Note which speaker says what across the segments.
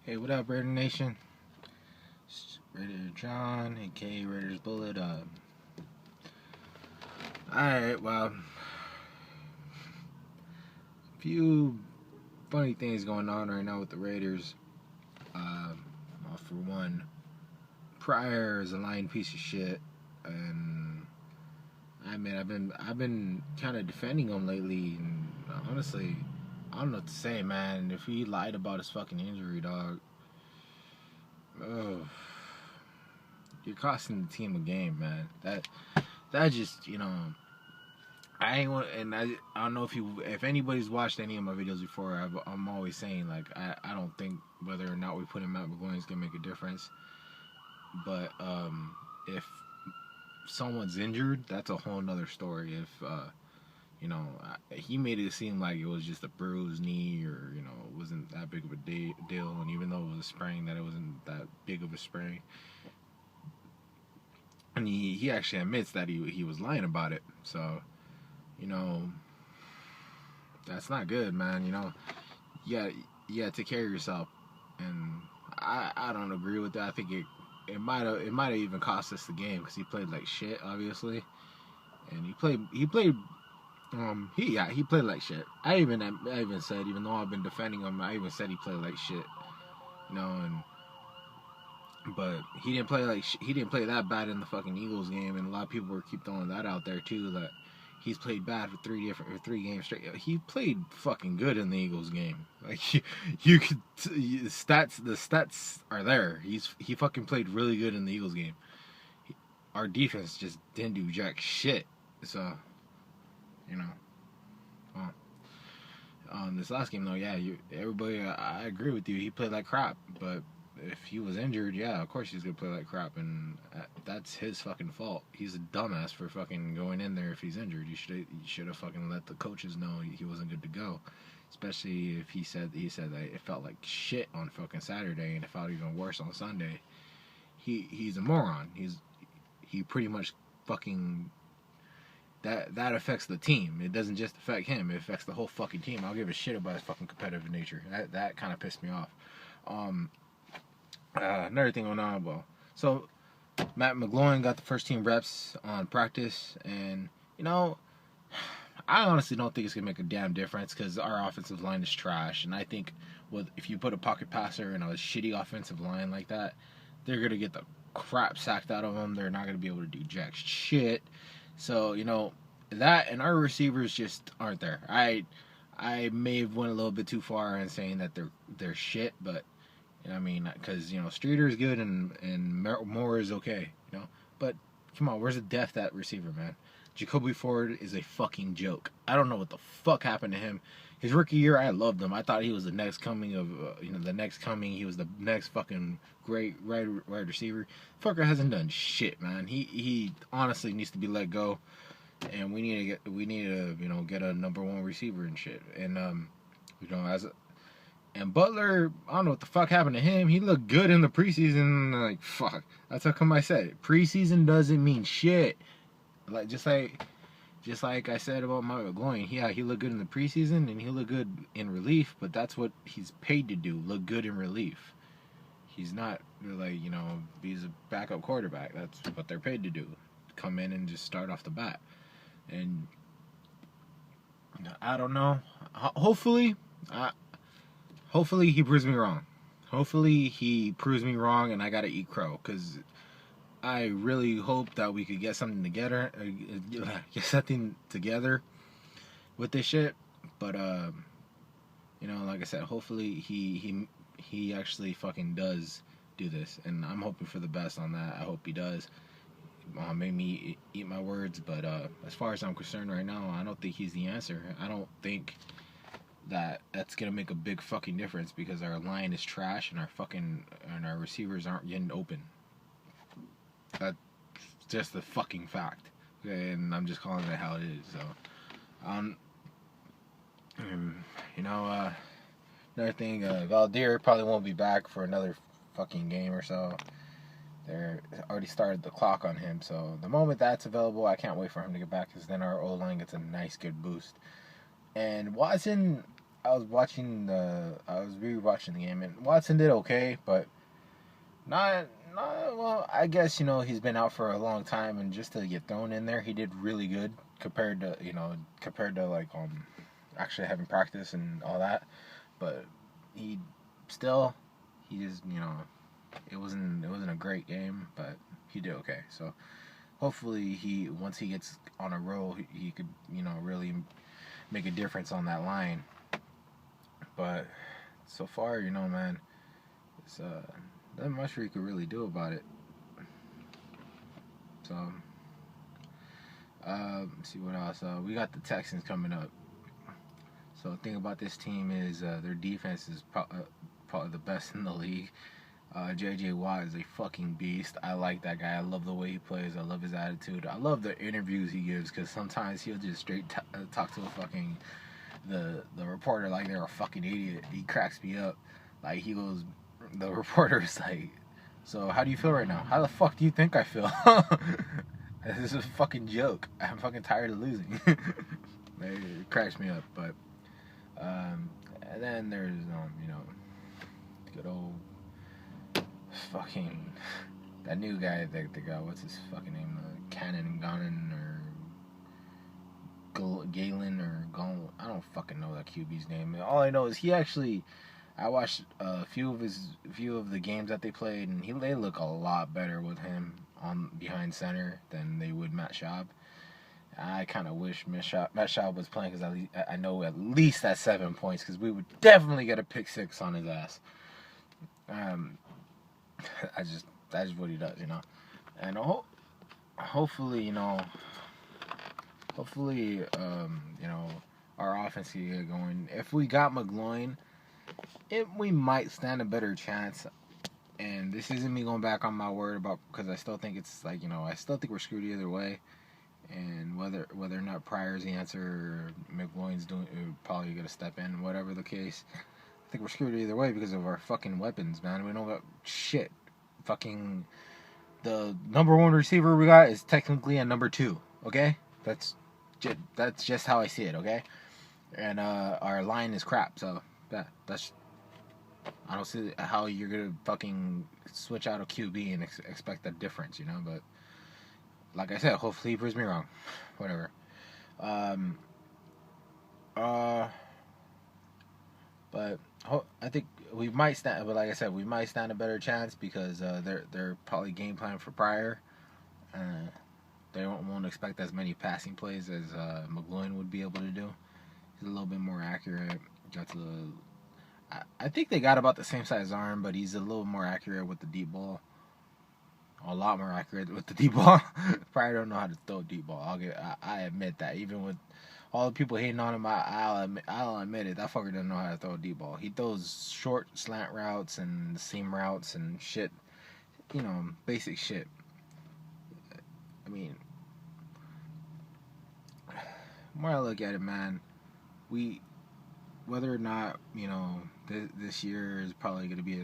Speaker 1: Hey, what up, Raider Nation? It's Raider John, aka Raiders Bullet. Alright, well, a few funny things going on right now with the Raiders. Well, for one, Pryor is a lying piece of shit, and I mean, I've been kind of defending him lately, and honestly, I don't know what to say, man. If he lied about his fucking injury, dog, oh, you're costing the team a game, man. That just, I ain't want, and I don't know if anybody's watched any of my videos before. I'm always saying, like, I don't think whether or not we put him at Mcgloin is gonna make a difference. But if someone's injured, that's a whole nother story. If he made it seem like it was just a bruised knee, or it wasn't that big of a deal. And even though it was a sprain, that it wasn't that big of a sprain. And he actually admits that he was lying about it. So, that's not good, man. You gotta take care of yourself. And I don't agree with that. I think it might have even cost us the game because he played like shit, obviously. And he played like shit. I even said, even though I've been defending him, I even said he played like shit. But he didn't play that bad in the fucking Eagles game, and a lot of people keep throwing that out there too, that he's played bad for three games straight. He played fucking good in the Eagles game. Like you could the stats are there. He fucking played really good in the Eagles game. Our defense just didn't do jack shit. So, this last game though, yeah, everybody, I agree with you. He played like crap, but if he was injured, yeah, of course he's gonna play like crap, and that's his fucking fault. He's a dumbass for fucking going in there if he's injured. You should have fucking let the coaches know he wasn't good to go, especially if he said that it felt like shit on fucking Saturday and it felt even worse on Sunday. He's a moron. He pretty much fucking that affects the team. It doesn't just affect him. It affects the whole fucking team. I don't give a shit about his fucking competitive nature. That kind of pissed me off. Another thing going on, well, so Matt Mcgloin got the first team reps on practice, and I honestly don't think it's gonna make a damn difference because our offensive line is trash, and I think if you put a pocket passer in a shitty offensive line like that, they're gonna get the crap sacked out of them. They're not gonna be able to do jack shit. So that, and our receivers just aren't there. I may have went a little bit too far in saying that they're shit, but. I mean, because Streeter is good and Moore is okay, But come on, where's the depth at receiver, man? Jacoby Ford is a fucking joke. I don't know what the fuck happened to him. His rookie year, I loved him. I thought he was the next coming of the next coming. He was the next fucking great wide receiver. Fucker hasn't done shit, man. He honestly needs to be let go, and we need to get a number one receiver and shit. And And Butler, I don't know what the fuck happened to him. He looked good in the preseason. Like, fuck. That's how come I said it. Preseason doesn't mean shit. Like, just like I said about Mcgloin. Yeah, he looked good in the preseason and he looked good in relief, but that's what he's paid to do. Look good in relief. He's not like, he's a backup quarterback. That's what they're paid to do. Come in and just start off the bat. And I don't know. Hopefully he proves me wrong. Hopefully he proves me wrong and I gotta eat crow. Because I really hope that we could get something together. With this shit. But, like I said, hopefully he actually fucking does do this. And I'm hoping for the best on that. I hope he does. Made me eat my words. But as far as I'm concerned right now, I don't think he's the answer. I don't think that's gonna make a big fucking difference because our line is trash and our receivers aren't getting open. That's just a fucking fact, and I'm just calling it how it is. So, another thing, Valdir probably won't be back for another fucking game or so. They're already started the clock on him, so the moment that's available, I can't wait for him to get back because then our O line gets a nice good boost. And Watson, was rewatching the game, and Watson did okay, but not well. I guess he's been out for a long time, and just to get thrown in there, he did really good compared to like actually having practice and all that. But he still he just it wasn't a great game, but he did okay. So hopefully once he gets on a roll, he could really make a difference on that line. But so far, man, it's not much you could really do about it. So let's see what else. We got the Texans coming up. So the thing about this team is their defense is probably the best in the league. J.J. Watt is a fucking beast. I like that guy. I love the way he plays. I love his attitude. I love the interviews he gives, because sometimes he'll just straight talk to the reporter like they're a fucking idiot. He cracks me up. Like, the reporter's like, so how do you feel right now? How the fuck do you think I feel? This is a fucking joke. I'm fucking tired of losing. It cracks me up. But and then there's good old fucking that new guy that they got. What's his fucking name? Gannon or Galen or Gone. I don't fucking know that QB's name. All I know is I watched a few of the games that they played, and they look a lot better with him on behind center than they would Matt Schaub. I kind of wish Matt Schaub was playing, because I know at least that's 7 points, because we would definitely get a pick 6 on his ass. That's what he does, and hopefully, our offense can get going. If we got Mcgloin, we might stand a better chance. And this isn't me going back on my word because I still think it's like, I still think we're screwed either way. And whether or not Pryor's the answer or McGloin's probably going to step in, whatever the case, I think we're screwed either way because of our fucking weapons, man. We don't got shit. Fucking the number 1 receiver we got is technically a number 2, okay? That's just how I see it, okay? And our line is crap, so that's I don't see how you're gonna fucking switch out a QB and expect a difference, but like I said, hopefully he proves me wrong. Whatever. But I think we might stand. But like I said, we might stand a better chance because they're probably game plan for Pryor. They won't expect as many passing plays as Mcgloin would be able to do. He's a little bit more accurate. I think they got about the same size arm, but he's a little more accurate with the deep ball. A lot more accurate with the deep ball. Pryor don't know how to throw a deep ball. I admit that. Even with all the people hating on him, I'll admit it. That fucker doesn't know how to throw a deep ball. He throws short slant routes and seam routes and shit. Basic shit. I mean, the more I look at it, man, whether or not, this year is probably going to be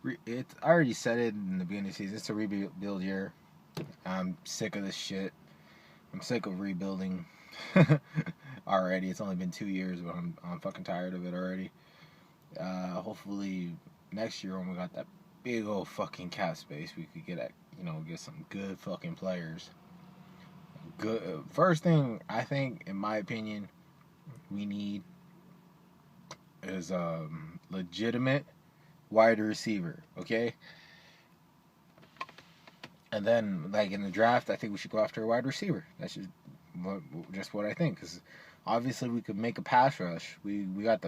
Speaker 1: I already said it in the beginning of the season, it's a rebuild year. I'm sick of this shit. I'm sick of rebuilding already. It's only been 2 years, but I'm fucking tired of it already. Hopefully next year when we got that big old fucking cap space, we could get some good fucking players. Good. First thing I think, in my opinion, we need is legitimate wide receiver, okay? And then, like, in the draft, I think we should go after a wide receiver. That's just what I think, because obviously we could make a pass rush. We got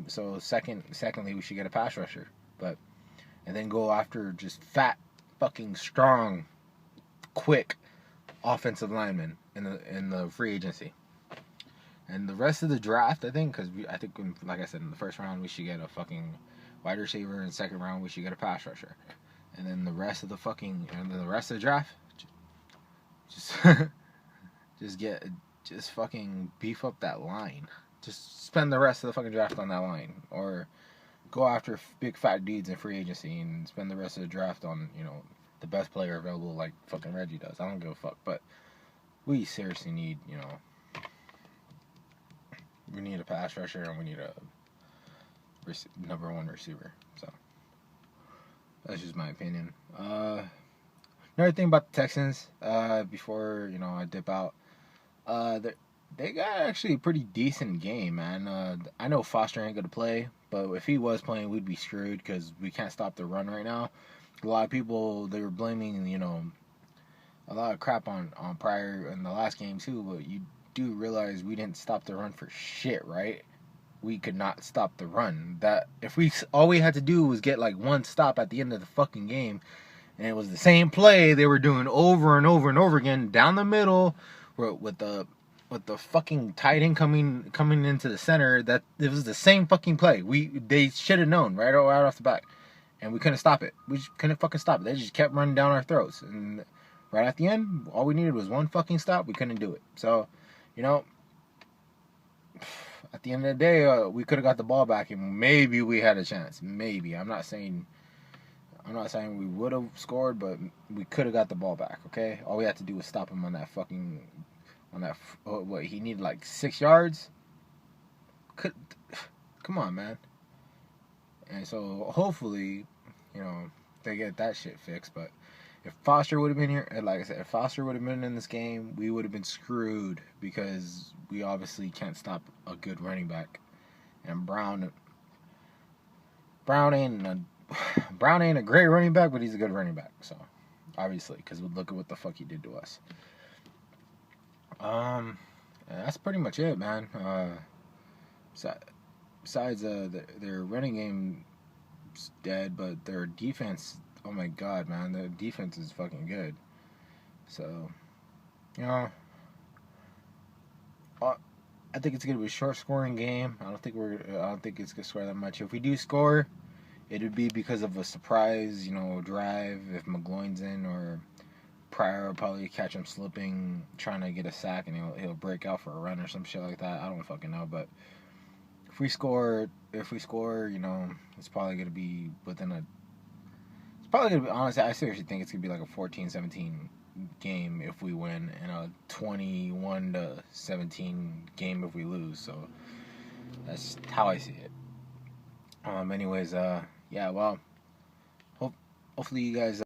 Speaker 1: secondly, we should get a pass rusher, and then go after just fat, fucking strong, quick offensive linemen in the free agency. And the rest of the draft, I think, like I said, in the first round, we should get a fucking wide receiver. In the second round, we should get a pass rusher. And then the rest of the draft, just fucking beef up that line. Just spend the rest of the fucking draft on that line. Or go after big fat dudes in free agency and spend the rest of the draft on, the best player available like fucking Reggie does. I don't give a fuck. But we seriously need, we need a pass rusher and we need a number one receiver. So that's just my opinion. Another thing about the Texans, before I dip out, they got actually a pretty decent game, man. I know Foster ain't gonna play, but if he was playing, we'd be screwed because we can't stop the run right now. A lot of people, they were blaming a lot of crap on Pryor in the last game too, but you do realize we didn't stop the run for shit, right? We could not stop the run. That if all we had to do was get like one stop at the end of the fucking game, and it was the same play they were doing over and over and over again down the middle, with the fucking tight end coming into the center. That it was the same fucking play. They should have known right off the bat, and we couldn't stop it. We just couldn't fucking stop it. They just kept running down our throats, and right at the end, all we needed was one fucking stop. We couldn't do it. So, at the end of the day, we could have got the ball back, and maybe we had a chance. Maybe. I'm not saying we would have scored, but we could have got the ball back. Okay, all we had to do was stop him on that what he needed, like 6 yards. Come on, man. And so hopefully, they get that shit fixed. But if Foster would have been here, like I said, if Foster would have been in this game, we would have been screwed because we obviously can't stop a good running back. And Brown ain't a great running back, but he's a good running back. So obviously, because look at what the fuck he did to us. That's pretty much it, man. Besides their running game's dead, but their defense, oh my god, man, their defense is fucking good. So, I think it's gonna be a short scoring game. I don't think it's gonna score that much. If we do score, it would be because of a surprise, drive. If Mcgloin's in, or Pryor will probably catch him slipping, trying to get a sack, and he'll break out for a run or some shit like that. I don't fucking know, but if we score, it's probably gonna be honestly, I seriously think it's gonna be like a 14-17 game if we win, and a 21-17 game if we lose. So that's how I see it. Anyways, yeah. Well, hopefully you guys.